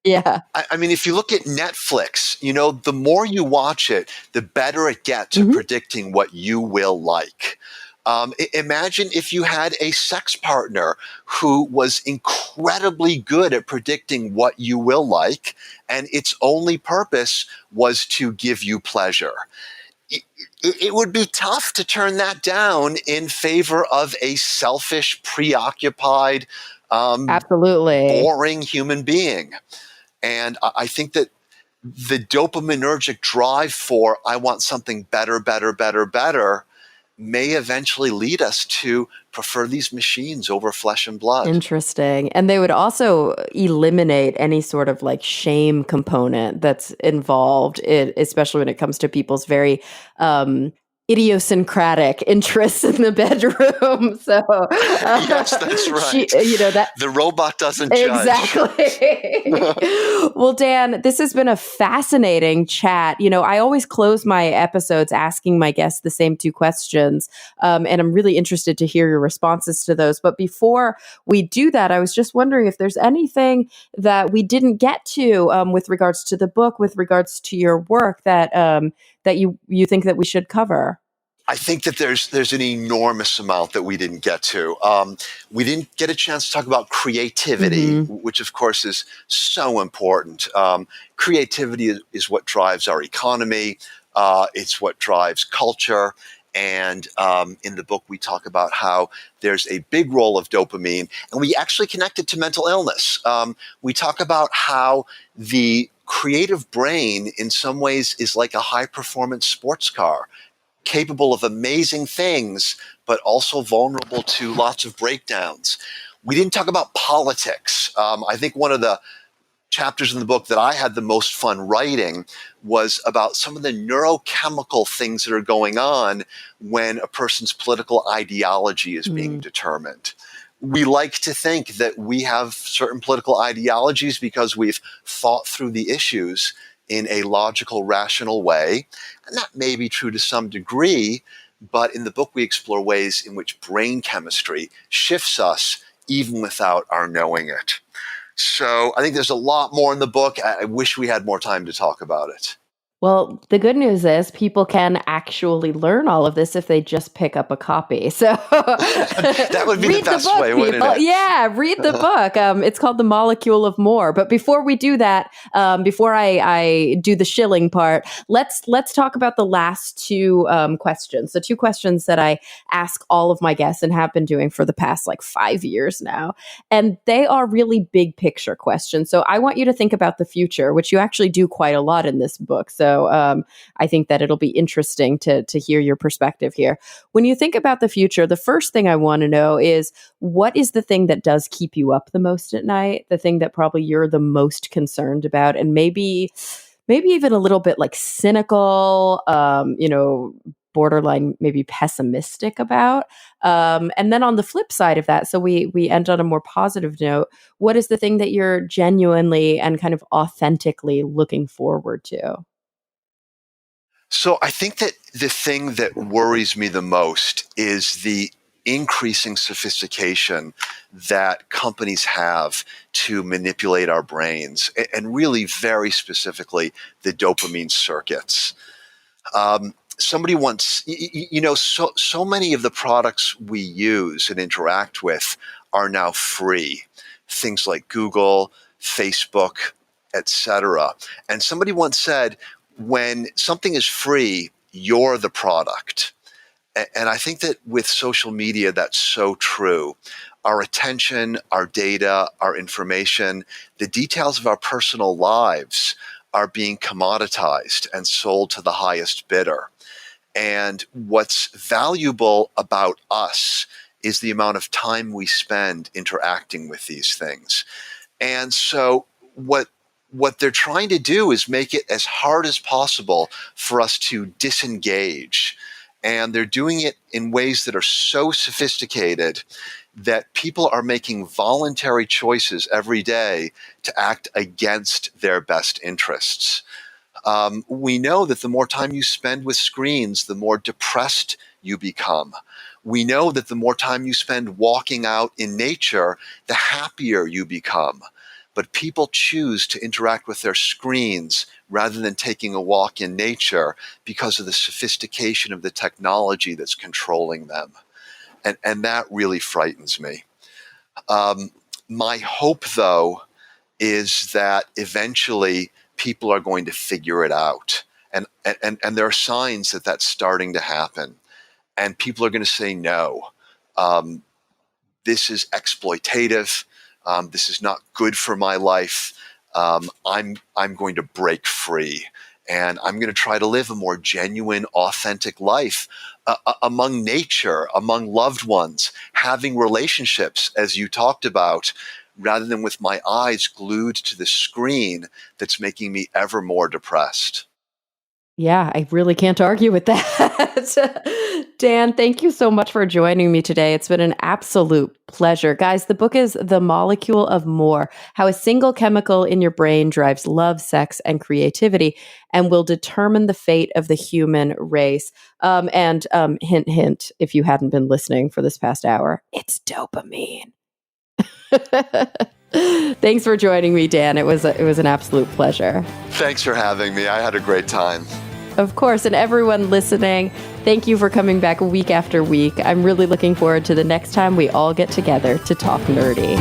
Yeah. I mean, if you look at Netflix, the more you watch it, the better it gets at Mhm. predicting what you will like. Imagine if you had a sex partner who was incredibly good at predicting what you will like, and its only purpose was to give you pleasure. It would be tough to turn that down in favor of a selfish, preoccupied, Absolutely. boring human being. And I think that the dopaminergic drive for, I want something better, better, better, better, may eventually lead us to prefer these machines over flesh and blood. Interesting. And they would also eliminate any sort of like shame component that's involved, especially when it comes to people's very idiosyncratic interests in the bedroom. So, Yes, that's right. that The robot doesn't judge. exactly. Well, Dan, this has been a fascinating chat. I always close my episodes asking my guests the same two questions, and I'm really interested to hear your responses to those. But before we do that, I was just wondering if there's anything that we didn't get to with regards to the book, with regards to your work that you think that we should cover. I think that there's an enormous amount that we didn't get to. We didn't get a chance to talk about creativity, which of course is so important. Creativity is what drives our economy. It's what drives culture. And in the book, we talk about how there's a big role of dopamine, and we actually connect it to mental illness. We talk about how the creative brain, in some ways, is like a high-performance sports car, capable of amazing things, but also vulnerable to lots of breakdowns. We didn't talk about politics. I think one of the chapters in the book that I had the most fun writing was about some of the neurochemical things that are going on when a person's political ideology is being determined. We like to think that we have certain political ideologies because we've thought through the issues in a logical, rational way. And that may be true to some degree, but in the book we explore ways in which brain chemistry shifts us even without our knowing it. So I think there's a lot more in the book. I wish we had more time to talk about it. Well, the good news is people can actually learn all of this if they just pick up a copy. So that would be the best book, way, wouldn't it? Yeah, read the book. It's called The Molecule of More. But before we do that, before I do the shilling part, let's talk about the last two questions. The two questions that I ask all of my guests and have been doing for the past 5 years now. And they are really big picture questions. So I want you to think about the future, which you actually do quite a lot in this book. So I think that it'll be interesting to hear your perspective here. When you think about the future, the first thing I want to know is, what is the thing that does keep you up the most at night? The thing that probably you're the most concerned about, and maybe even a little bit cynical, borderline maybe pessimistic about. And then on the flip side of that, so we end on a more positive note, what is the thing that you're genuinely and kind of authentically looking forward to? So I think that the thing that worries me the most is the increasing sophistication that companies have to manipulate our brains, and really very specifically the dopamine circuits. Somebody once, so many of the products we use and interact with are now free. Things like Google, Facebook, etc. And somebody once said, when something is free, you're the product. And I think that with social media, that's so true. Our attention, our data, our information, the details of our personal lives are being commoditized and sold to the highest bidder. And what's valuable about us is the amount of time we spend interacting with these things. And so what they're trying to do is make it as hard as possible for us to disengage. And they're doing it in ways that are so sophisticated that people are making voluntary choices every day to act against their best interests. We know that the more time you spend with screens, the more depressed you become. We know that the more time you spend walking out in nature, the happier you become. But people choose to interact with their screens rather than taking a walk in nature because of the sophistication of the technology that's controlling them. And that really frightens me. My hope, though, is that eventually people are going to figure it out. And there are signs that that's starting to happen. And people are going to say, no, this is exploitative. This is not good for my life. I'm going to break free. And I'm going to try to live a more genuine, authentic life among nature, among loved ones, having relationships, as you talked about, rather than with my eyes glued to the screen that's making me ever more depressed. Yeah, I really can't argue with that. Dan, thank you so much for joining me today. It's been an absolute pleasure. Guys, the book is The Molecule of More: How a Single Chemical in Your Brain Drives Love, Sex, and Creativity and Will Determine the Fate of the Human Race. Hint, hint, if you hadn't been listening for this past hour, it's dopamine. Thanks for joining me, Dan. It was an absolute pleasure. Thanks for having me. I had a great time. Of course, and everyone listening, thank you for coming back week after week. I'm really looking forward to the next time we all get together to talk nerdy.